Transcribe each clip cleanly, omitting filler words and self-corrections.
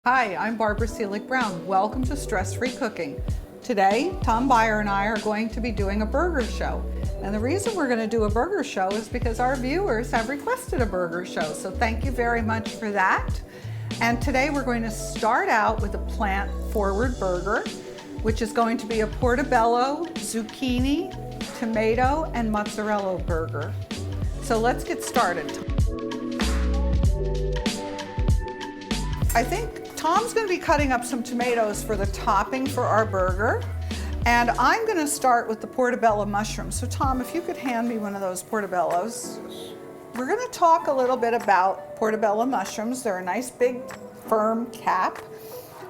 Hi, I'm Barbara Seelig Brown. Welcome to Stress Free Cooking. Today, Tom Byer and I are going to be doing a burger show. And the reason we're going to do a burger show is because our viewers have requested a burger show. So thank you very much for that. And today we're going to start out with a plant-forward burger, which is going to be a portobello, zucchini, tomato, and mozzarella burger. So let's get started. I think Tom's going to be cutting up some tomatoes for the topping for our burger, and I'm going to start with the portobello mushrooms. So Tom, if you could hand me one of those portobellos. We're going to talk a little bit about portobello mushrooms. They're a nice big firm cap.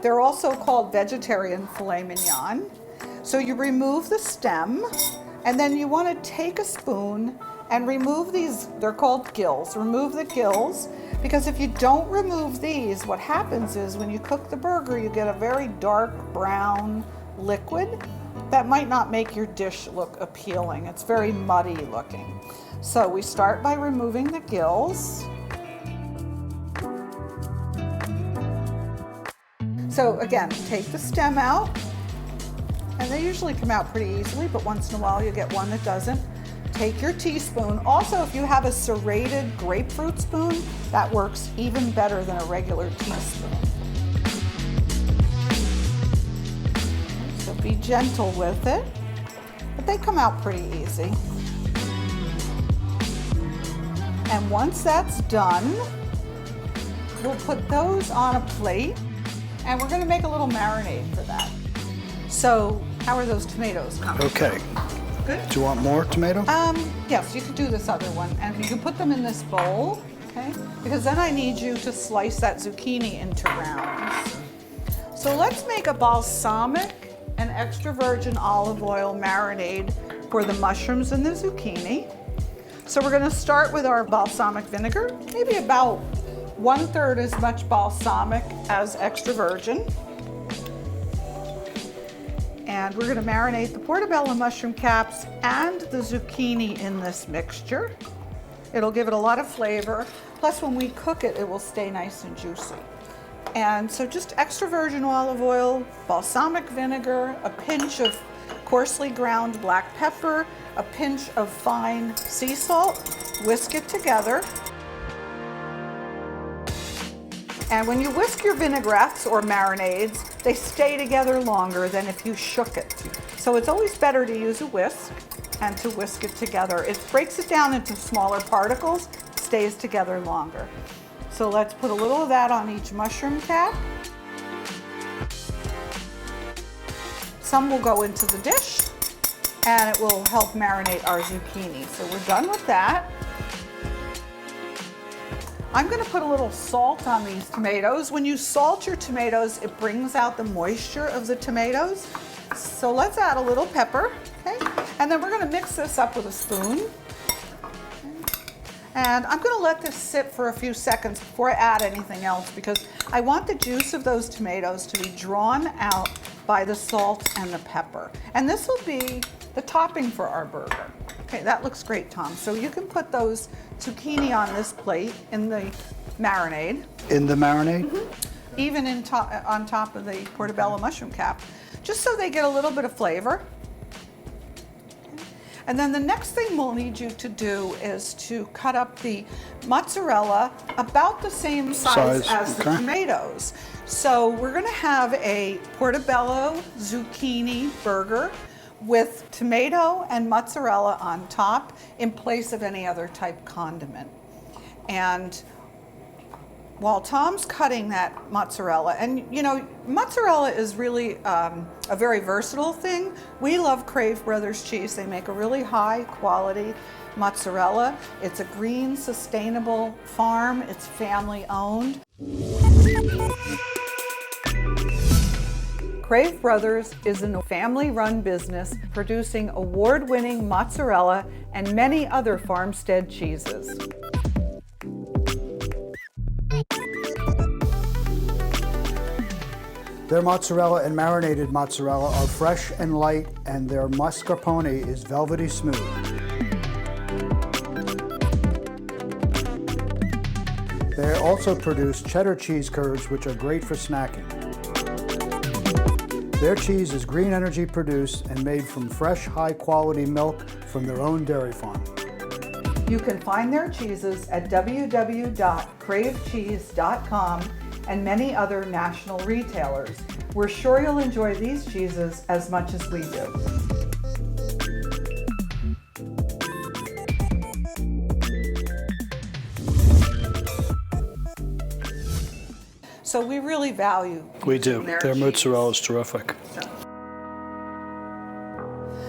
They're also called vegetarian filet mignon. So you remove the stem, and then you want to take a spoon and remove these, they're called gills. Remove the gills, because if you don't remove these, what happens is when you cook the burger, you get a very dark brown liquid that might not make your dish look appealing. It's very muddy looking. So we start by removing the gills. So again, take the stem out, and they usually come out pretty easily, but once in a while you get one that doesn't. Take your teaspoon. Also, if you have a serrated grapefruit spoon, that works even better than a regular teaspoon. So be gentle with it, but they come out pretty easy. And once that's done, we'll put those on a plate, and we're going to make a little marinade for that. So how are those tomatoes coming? Okay. Good? Do you want more tomato? Yes, you can do this other one, and you can put them in this bowl, okay? Because then I need you to slice that zucchini into rounds. So let's make a balsamic and extra virgin olive oil marinade for the mushrooms and the zucchini. So we're gonna start with our balsamic vinegar, maybe about 1/3 as much balsamic as extra virgin. And we're going to marinate the portobello mushroom caps and the zucchini in this mixture. It'll give it a lot of flavor. Plus, when we cook it, it will stay nice and juicy. And so just extra virgin olive oil, balsamic vinegar, a pinch of coarsely ground black pepper, a pinch of fine sea salt. Whisk it together. And when you whisk your vinaigrettes or marinades, they stay together longer than if you shook it. So it's always better to use a whisk and to whisk it together. It breaks it down into smaller particles, stays together longer. So let's put a little of that on each mushroom cap. Some will go into the dish, and it will help marinate our zucchini. So we're done with that. I'm going to put a little salt on these tomatoes. When you salt your tomatoes, it brings out the moisture of the tomatoes. So let's add a little pepper, okay? And then we're going to mix this up with a spoon. And I'm going to let this sit for a few seconds before I add anything else, because I want the juice of those tomatoes to be drawn out by the salt and the pepper. And this will be the topping for our burger. Okay, that looks great, Tom. So you can put those zucchini on this plate in the marinade. In the marinade? Mm-hmm. Even on top of the portobello mushroom cap, just so they get a little bit of flavor. And then the next thing we'll need you to do is to cut up the mozzarella about the same size as the tomatoes. So we're going to have a portobello zucchini burger with tomato and mozzarella on top in place of any other type condiment. And while Tom's cutting that mozzarella, and you know, mozzarella is really a very versatile thing. We love Crave Brothers cheese. They make a really high quality mozzarella. It's a green, sustainable farm. It's family owned. Crave Brothers is a family-run business producing award-winning mozzarella and many other farmstead cheeses. Their mozzarella and marinated mozzarella are fresh and light, and their mascarpone is velvety smooth. They also produce cheddar cheese curds, which are great for snacking. Their cheese is green energy produced and made from fresh, high-quality milk from their own dairy farm. You can find their cheeses at www.cravecheese.com and many other national retailers. We're sure you'll enjoy these cheeses as much as we do. So we really value We do. their Their cheese. mozzarella is terrific.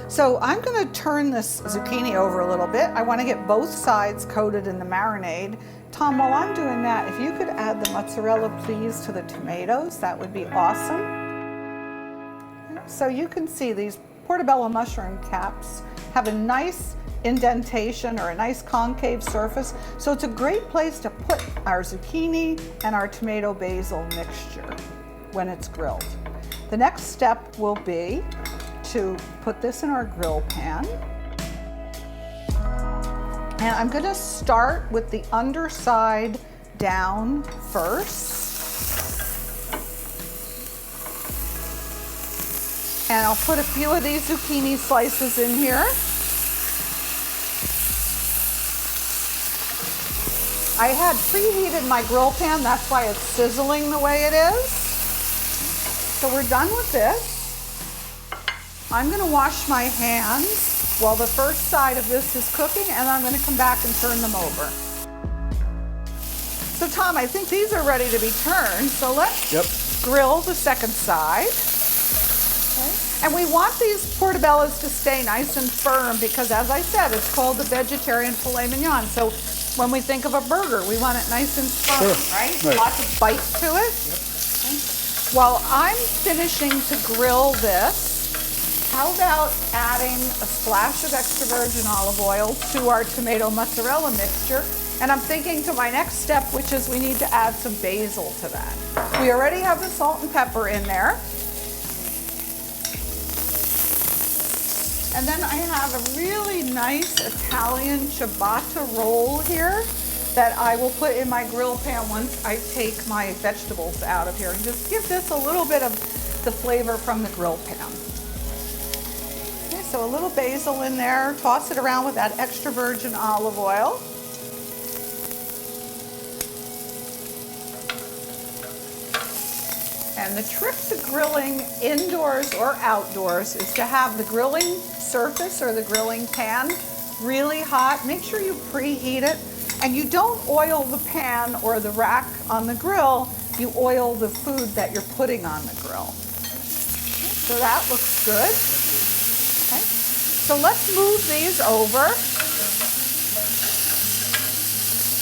So I'm going to turn this zucchini over a little bit. I want to get both sides coated in the marinade. Tom, while I'm doing that, if you could add the mozzarella, please, to the tomatoes, that would be awesome. So you can see these Portobello mushroom caps have a nice indentation or a nice concave surface. So it's a great place to put our zucchini and our tomato basil mixture when it's grilled. The next step will be to put this in our grill pan. And I'm going to start with the underside down first. And I'll put a few of these zucchini slices in here. I had preheated my grill pan, that's why it's sizzling the way it is. So we're done with this. I'm going to wash my hands while the first side of this is cooking, and I'm going to come back and turn them over. So Tom, I think these are ready to be turned, so let's grill the second side. Okay. And we want these portobellos to stay nice and firm because, as I said, it's called the vegetarian filet mignon. So when we think of a burger, we want it nice and firm, right? Lots of bite to it. Okay. While I'm finishing to grill this, how about adding a splash of extra virgin olive oil to our tomato mozzarella mixture? And I'm thinking to my next step, which is we need to add some basil to that. We already have the salt and pepper in there. And then I have a really nice Italian ciabatta roll here that I will put in my grill pan once I take my vegetables out of here and just give this a little bit of the flavor from the grill pan. Okay, so a little basil in there, toss it around with that extra virgin olive oil. And the trick to grilling indoors or outdoors is to have the grilling surface or the grilling pan really hot. Make sure you preheat it. And you don't oil the pan or the rack on the grill. You oil the food that you're putting on the grill. So that looks good. Okay. So let's move these over.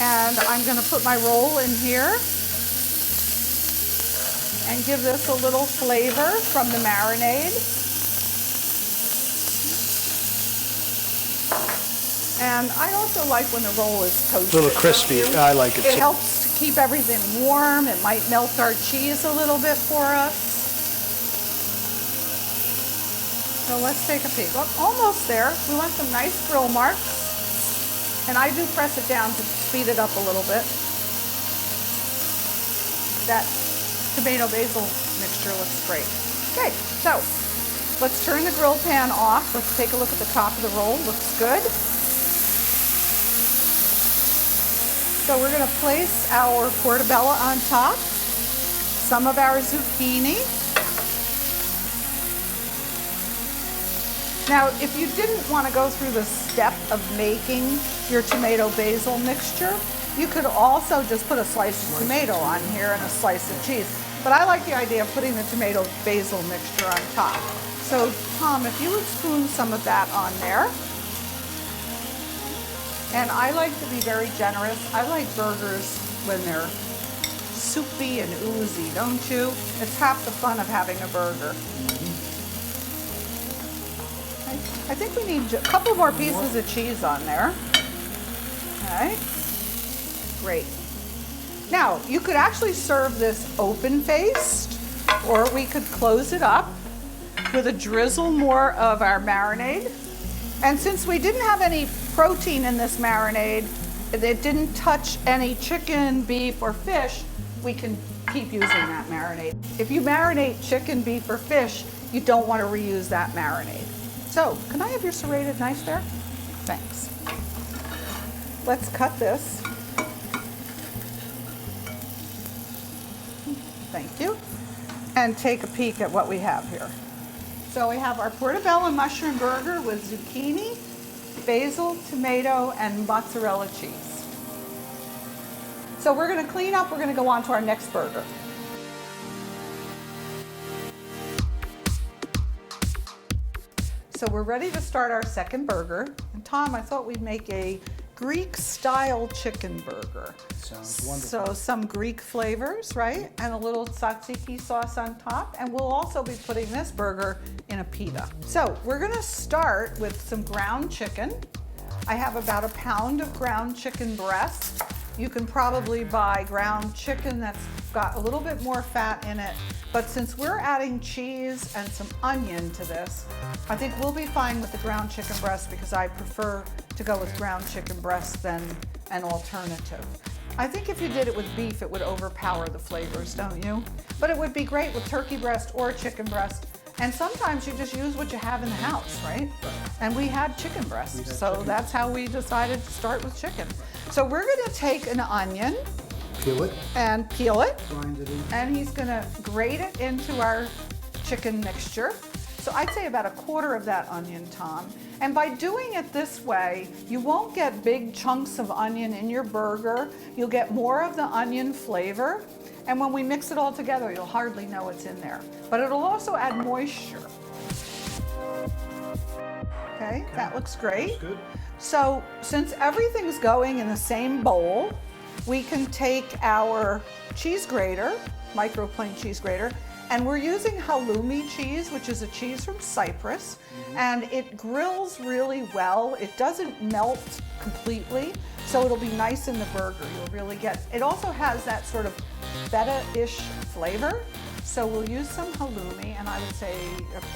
And I'm going to put my roll in here and give this a little flavor from the marinade. And I also like when the roll is toasted. A little crispy. I like it too. It helps to keep everything warm. It might melt our cheese a little bit for us. So let's take a peek. Oh, almost there. We want some nice grill marks. And I do press it down to speed it up a little bit. That tomato basil mixture looks great. Okay, so let's turn the grill pan off. Let's take a look at the top of the roll. Looks good. So we're going to place our portobello on top, some of our zucchini. Now, if you didn't want to go through the step of making your tomato basil mixture, you could also just put a slice of tomato on here and a slice of cheese. But I like the idea of putting the tomato basil mixture on top. So, Tom, if you would spoon some of that on there. And I like to be very generous. I like burgers when they're soupy and oozy, don't you? It's half the fun of having a burger. I think we need a couple more pieces of cheese on there. Okay, great. Now, you could actually serve this open-faced, or we could close it up with a drizzle more of our marinade. And since we didn't have any protein in this marinade, it didn't touch any chicken, beef, or fish, we can keep using that marinade. If you marinate chicken, beef, or fish, you don't want to reuse that marinade. So, can I have your serrated knife there? Thanks. Let's cut this. Thank you. And take a peek at what we have here. So we have our portobello mushroom burger with zucchini, basil, tomato, and mozzarella cheese. So we're going to clean up, we're going to go on to our next burger. So we're ready to start our second burger. And Tom, I thought we'd make a Greek-style chicken burger. Sounds wonderful. So some Greek flavors, right? And a little tzatziki sauce on top. And we'll also be putting this burger in a pita. So we're gonna start with some ground chicken. I have about a pound of ground chicken breast. You can probably buy ground chicken that's got a little bit more fat in it. But since we're adding cheese and some onion to this, I think we'll be fine with the ground chicken breast because I prefer to go with ground chicken breast than an alternative. I think if you did it with beef, it would overpower the flavors, don't you? But it would be great with turkey breast or chicken breast. And sometimes you just use what you have in the house, right? And we had chicken breast, so that's how we decided to start with chicken. So we're gonna take an onion, Peel it, and peel it, grind it in. and he's gonna grate it into our chicken mixture. So I'd say about a quarter of that onion, Tom. And by doing it this way, you won't get big chunks of onion in your burger. You'll get more of the onion flavor. And when we mix it all together, you'll hardly know it's in there. But it'll also add moisture. Okay, that looks great. That's good. So since everything's going in the same bowl, we can take our cheese grater, microplane cheese grater, and we're using halloumi cheese, which is a cheese from Cyprus, and it grills really well. It doesn't melt completely, so it'll be nice in the burger. You'll really get, it also has that sort of feta-ish flavor. So we'll use some halloumi, and I would say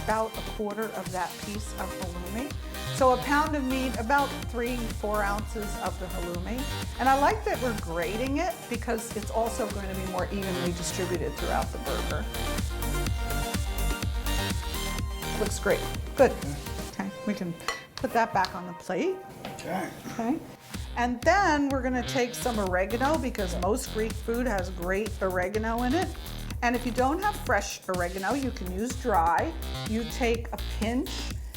about a quarter of that piece of halloumi. So a pound of meat, about 3-4 ounces of the halloumi. And I like that we're grating it because it's also going to be more evenly distributed throughout the burger. Looks great. Good. Okay, we can put that back on the plate. Okay. Okay. And then we're gonna take some oregano because most Greek food has great oregano in it. And if you don't have fresh oregano, you can use dry. You take a pinch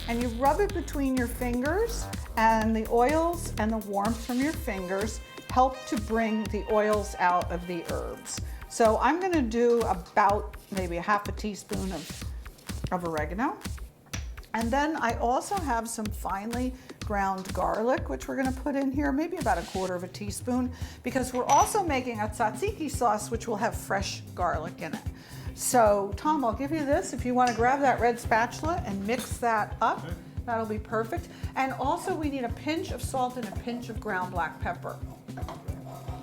and you rub it between your fingers, and the oils and the warmth from your fingers help to bring the oils out of the herbs. So I'm gonna do about maybe a half a teaspoon of oregano. And then I also have some finely ground garlic, which we're gonna put in here, maybe about a quarter of a teaspoon, because we're also making a tzatziki sauce, which will have fresh garlic in it. So Tom, I'll give you this. If you wanna grab that red spatula and mix that up, that'll be perfect. And also we need a pinch of salt and a pinch of ground black pepper.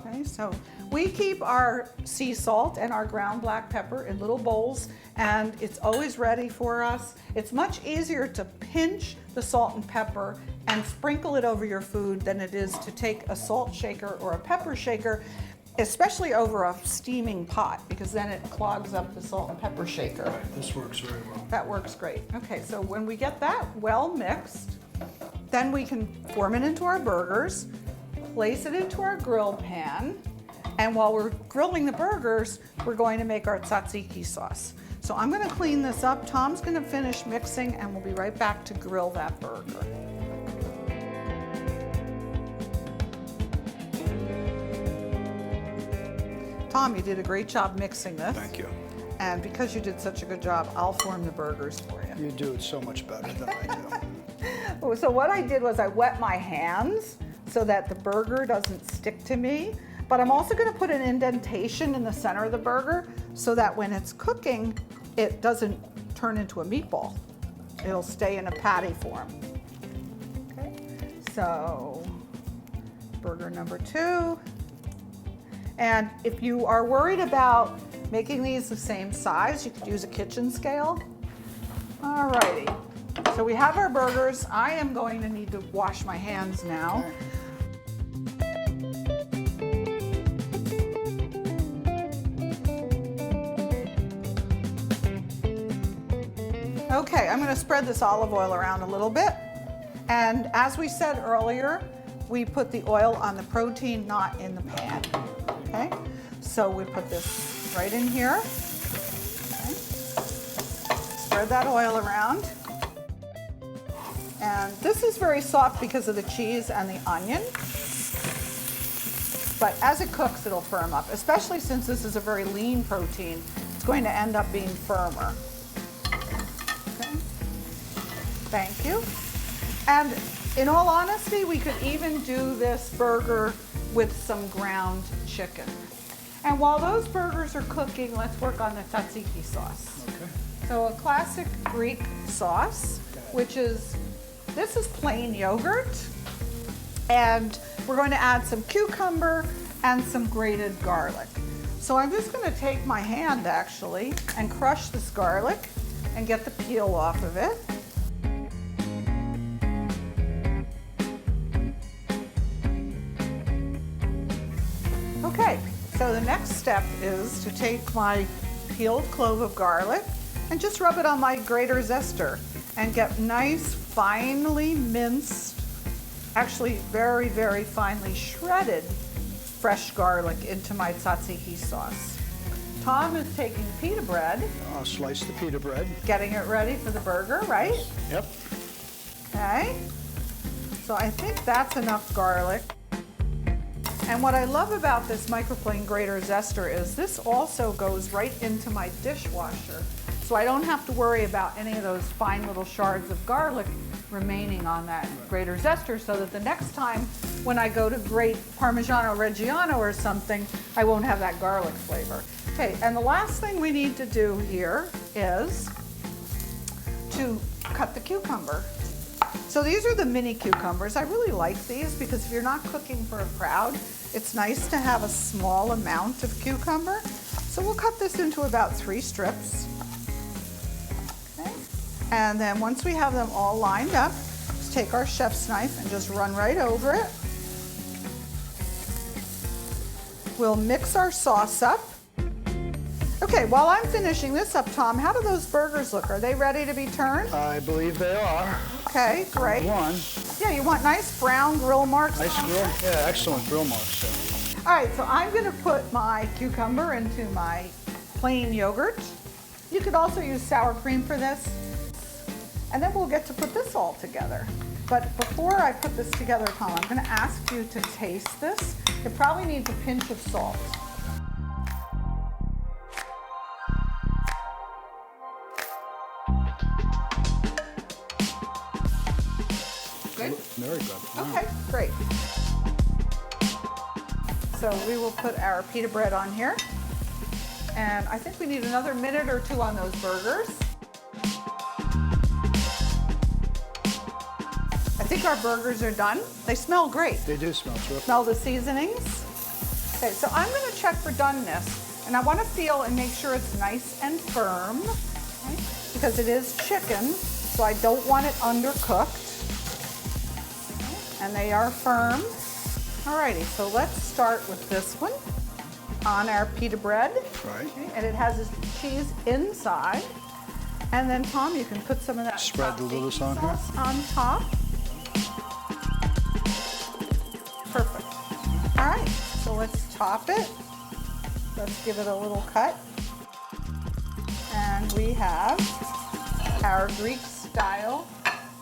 Okay, so we keep our sea salt and our ground black pepper in little bowls, and it's always ready for us. It's much easier to pinch the salt and pepper and sprinkle it over your food than it is to take a salt shaker or a pepper shaker, especially over a steaming pot, because then it clogs up the salt and pepper shaker. Right, this works very well. That works great. Okay, so when we get that well mixed, then we can form it into our burgers, place it into our grill pan, and while we're grilling the burgers, we're going to make our tzatziki sauce. So I'm gonna clean this up. Tom's gonna finish mixing, and we'll be right back to grill that burger. Tom, you did a great job mixing this. Thank you. And because you did such a good job, I'll form the burgers for you. You do it so much better than I do. So what I did was I wet my hands so that the burger doesn't stick to me. But I'm also gonna put an indentation in the center of the burger so that when it's cooking, it doesn't turn into a meatball. It'll stay in a patty form. Okay, so burger number 2. And if you are worried about making these the same size, you could use a kitchen scale. Alrighty, so we have our burgers. I am going to need to wash my hands now. Okay. Okay, I'm gonna spread this olive oil around a little bit. And as we said earlier, we put the oil on the protein, not in the pan, okay? So we put this right in here. Okay. Spread that oil around. And this is very soft because of the cheese and the onion. But as it cooks, it'll firm up, especially since this is a very lean protein. It's going to end up being firmer. Okay. Thank you. And in all honesty, we could even do this burger with some ground chicken. And while those burgers are cooking, let's work on the tzatziki sauce. Okay. So a classic Greek sauce, which is, this is plain yogurt. And we're going to add some cucumber and some grated garlic. So I'm just going to take my hand actually and crush this garlic and get the peel off of it. Okay, so the next step is to take my peeled clove of garlic and just rub it on my grater zester and get nice, finely minced, actually very, very finely shredded fresh garlic into my tzatziki sauce. Tom is taking pita bread. I'll slice the pita bread. Getting it ready for the burger, right? Yep. Okay. So I think that's enough garlic. And what I love about this microplane grater zester is this also goes right into my dishwasher. So I don't have to worry about any of those fine little shards of garlic remaining on that grater zester, so that the next time when I go to grate Parmigiano Reggiano or something, I won't have that garlic flavor. Okay, and the last thing we need to do here is to cut the cucumber. So these are the mini cucumbers. I really like these because if you're not cooking for a crowd, it's nice to have a small amount of cucumber. So we'll cut this into about 3 strips. Okay. And then once we have them all lined up, just take our chef's knife and just run right over it. We'll mix our sauce up. Okay, while I'm finishing this up, Tom, how do those burgers look? Are they ready to be turned? I believe they are. Okay, great. One. Yeah, you want nice brown grill marks? Nice on grill. there? Yeah, excellent grill marks. All right, so I'm gonna put my cucumber into my plain yogurt. You could also use sour cream for this. And then we'll get to put this all together. But before I put this together, Tom, I'm gonna ask you to taste this. It probably needs a pinch of salt. Good? Very good. Wow. Okay, great. So we will put our pita bread on here. And I think we need another minute or 2 on those burgers. I think our burgers are done. They smell great. They do smell terrific. Smell the seasonings. Okay, so I'm gonna check for doneness. And I wanna feel and make sure it's nice and firm, okay? Because it is chicken, so I don't want it undercooked. And they are firm. Alrighty, so let's start with this one on our pita bread. Right. Okay, and it has this cheese inside. And then Tom, you can put some of that Spread the lettuce on here. sauce on top. Perfect. All right, so let's top it. Let's give it a little cut. And we have our Greek style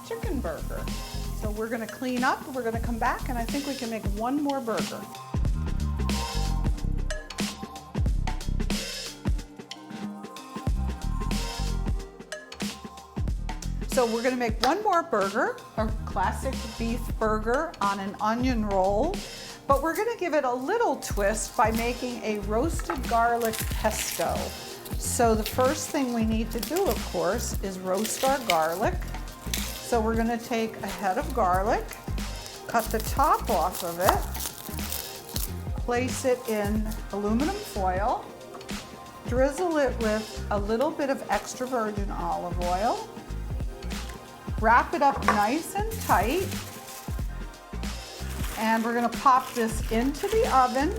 chicken burger. So we're gonna clean up, we're gonna come back, and I think we can make one more burger. So we're gonna make one more burger, a classic beef burger on an onion roll, but we're gonna give it a little twist by making a roasted garlic pesto. So the first thing we need to do, of course, is roast our garlic. So we're gonna take a head of garlic, cut the top off of it, place it in aluminum foil, drizzle it with a little bit of extra virgin olive oil, wrap it up nice and tight, and we're gonna pop this into the oven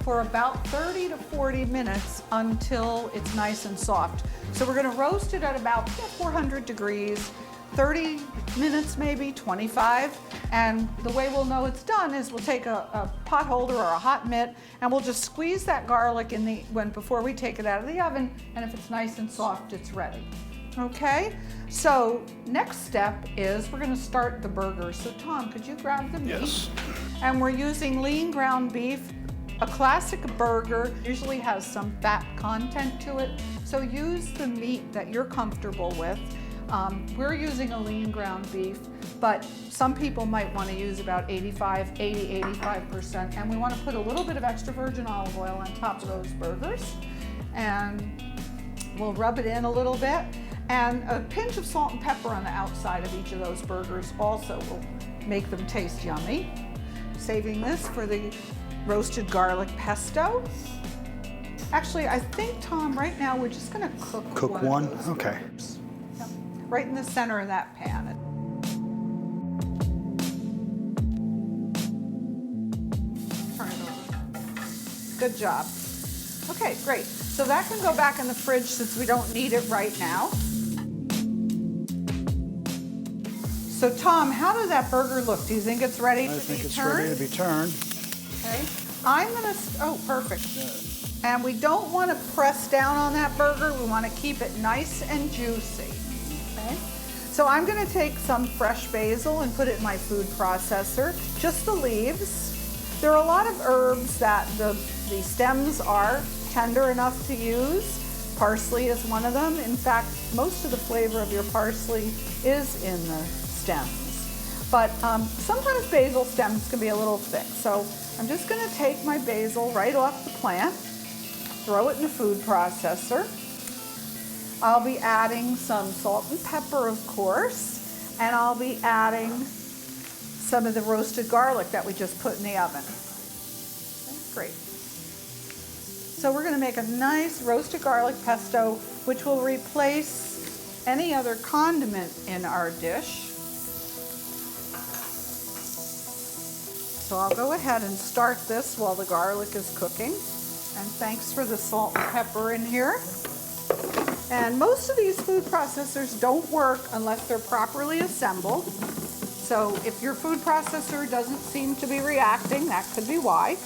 for about 30 to 40 minutes until it's nice and soft. So we're gonna roast it at about 400 degrees, 30 minutes maybe, 25. And the way we'll know it's done is we'll take a pot holder or a hot mitt and we'll just squeeze that garlic in before we take it out of the oven. And if it's nice and soft, it's ready. Okay, so next step is we're gonna start the burger. So Tom, could you grab the meat? Yes. And we're using lean ground beef. A classic burger usually has some fat content to it, so use the meat that you're comfortable with. We're using a lean ground beef, but some people might want to use about 85%, and we want to put a little bit of extra virgin olive oil on top of those burgers, and we'll rub it in a little bit. And a pinch of salt and pepper on the outside of each of those burgers also will make them taste yummy. Saving this for the roasted garlic pesto. Actually, I think, Tom, right now we're just gonna cook one? of those Okay. burgers. Yep. Right in the center of that pan. Turn it over. Good job. Okay, great. So that can go back in the fridge since we don't need it right now. So Tom, how does that burger look? Do you think it's ready to be turned? I think it's ready to be turned. Okay. I'm gonna, oh, perfect. And we don't want to press down on that burger. We want to keep it nice and juicy. Okay. So I'm gonna take some fresh basil and put it in my food processor. Just the leaves. There are a lot of herbs that the stems are tender enough to use. Parsley is one of them. In fact, most of the flavor of your parsley is in the stems. But sometimes basil stems can be a little thick. So I'm just gonna take my basil right off the plant, throw it in the food processor. I'll be adding some salt and pepper, of course, and I'll be adding some of the roasted garlic that we just put in the oven. Okay, great. So we're gonna make a nice roasted garlic pesto, which will replace any other condiment in our dish. So I'll go ahead and start this while the garlic is cooking. And thanks for the salt and pepper in here. And most of these food processors don't work unless they're properly assembled. So if your food processor doesn't seem to be reacting, that could be why.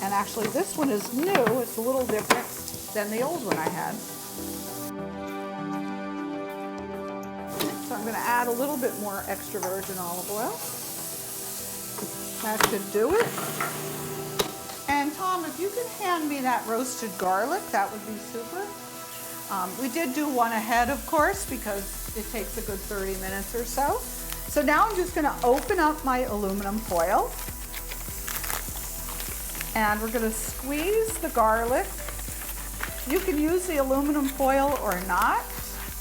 And actually this one is new. It's a little different than the old one I had. So I'm gonna add a little bit more extra virgin olive oil. That should do it. And Tom, if you could hand me that roasted garlic, that would be super. We did do one ahead, of course, because it takes a good 30 minutes or so. So now I'm just gonna open up my aluminum foil. And we're gonna squeeze the garlic. You can use the aluminum foil or not,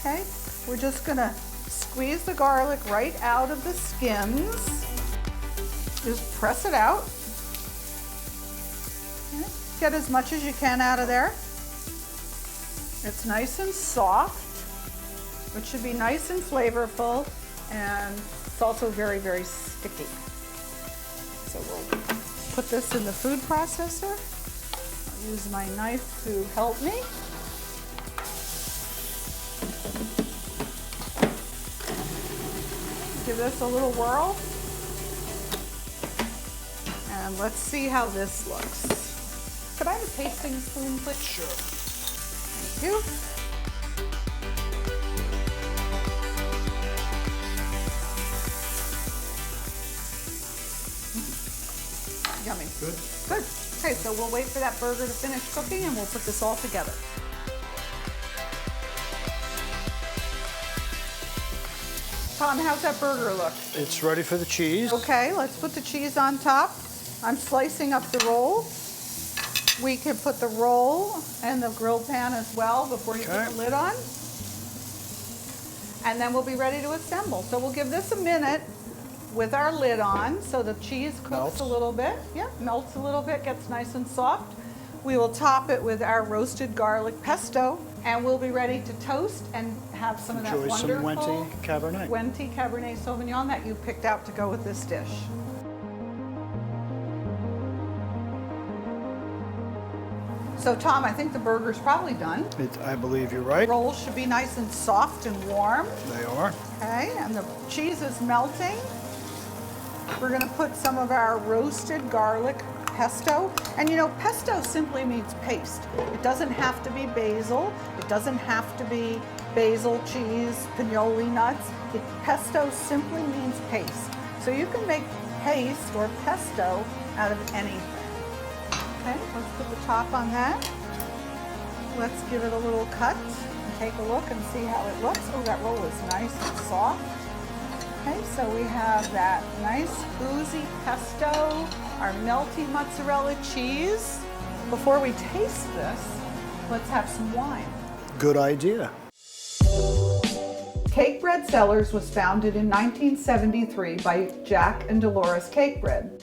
okay? We're just gonna squeeze the garlic right out of the skins. Just press it out. Okay. Get as much as you can out of there. It's nice and soft. It should be nice and flavorful, and it's also very, very sticky. So we'll put this in the food processor. I'll use my knife to help me. Give this a little whirl. And let's see how this looks. Could I have a tasting spoon, please? Sure. Thank you. Yummy. Good. Good. Okay, so we'll wait for that burger to finish cooking and we'll put this all together. Tom, how's that burger look? It's ready for the cheese. Okay, let's put the cheese on top. I'm slicing up the roll. We can put the roll in the grill pan as well before you put the lid on. And then we'll be ready to assemble. So we'll give this a minute with our lid on so the cheese cooks a little bit. Yeah, melts a little bit, gets nice and soft. We will top it with our roasted garlic pesto, and we'll be ready to toast and have some of that wonderful Wenti Cabernet. Wenti Cabernet Sauvignon that you picked out to go with this dish. So Tom, I think the burger's probably done. I believe you're right. Rolls should be nice and soft and warm. They are. Okay, and the cheese is melting. We're gonna put some of our roasted garlic pesto. And you know, pesto simply means paste. It doesn't have to be basil. It doesn't have to be basil, cheese, pinoli nuts. Pesto simply means paste. So you can make paste or pesto out of anything. Okay, let's put the top on that. Let's give it a little cut and take a look and see how it looks. Oh, that roll is nice and soft. Okay, so we have that nice oozy pesto, our melty mozzarella cheese. Before we taste this, let's have some wine. Good idea. Cake Bread Cellars was founded in 1973 by Jack and Dolores Cakebread.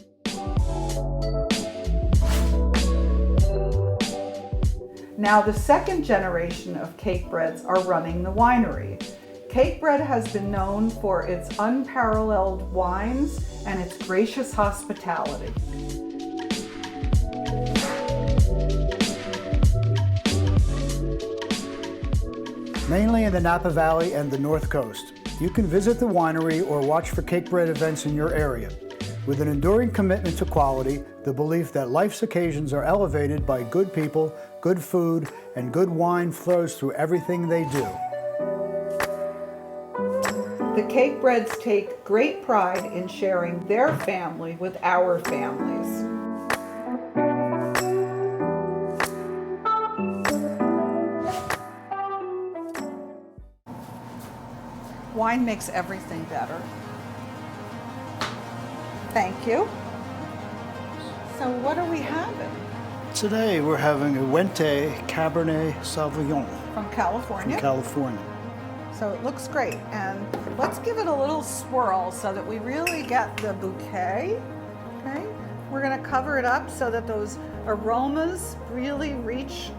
Now the second generation of Cakebreads are running the winery. Cakebread has been known for its unparalleled wines and its gracious hospitality. Mainly in the Napa Valley and the North Coast. You can visit the winery or watch for Cakebread events in your area. With an enduring commitment to quality, the belief that life's occasions are elevated by good people, good food, and good wine flows through everything they do. The Cakebreads take great pride in sharing their family with our families. Wine makes everything better. Thank you. So what are we having? Today we're having a Wente Cabernet Sauvignon From California? from California. So it looks great. And let's give it a little swirl so that we really get the bouquet. Okay? We're gonna cover it up so that those aromas really reach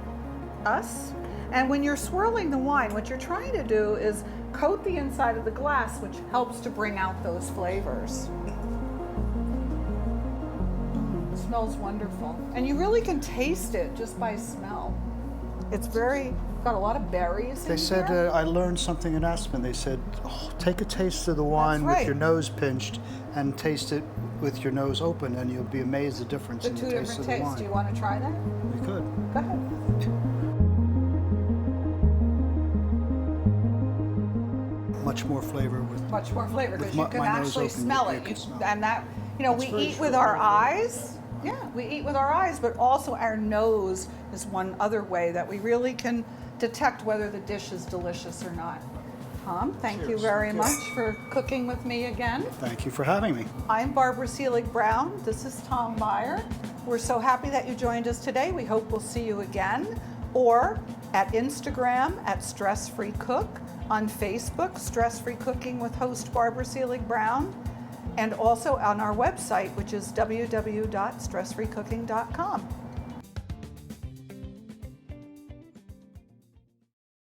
us. And when you're swirling the wine, what you're trying to do is coat the inside of the glass, which helps to bring out those flavors. It smells wonderful. And you really can taste it just by smell. It's got a lot of berries They in said, here. I learned something in Aspen. They said, oh, take a taste of the wine right. with your nose pinched and taste it with your nose open, and you'll be amazed the difference The in two the taste different of the tastes. wine. Do you want to try that? We could. Go ahead. Much more flavor with Much more flavor because you my can nose actually open, smell you it. can smell it. And that, you know, It's we very eat with sweet. our eyes. Yeah, we eat with our eyes, but also our nose is one other way that we really can detect whether the dish is delicious or not. Tom, thank you Cheers. very Thank much for cooking with me again. Thank you for having me. I'm Barbara Seelig Brown. This is Tom Meyer. We're so happy that you joined us today. We hope we'll see you again, or at Instagram at Stress Free Cook, on Facebook, Stress Free Cooking with host Barbara Seelig Brown, and also on our website, which is www.stressfreecooking.com.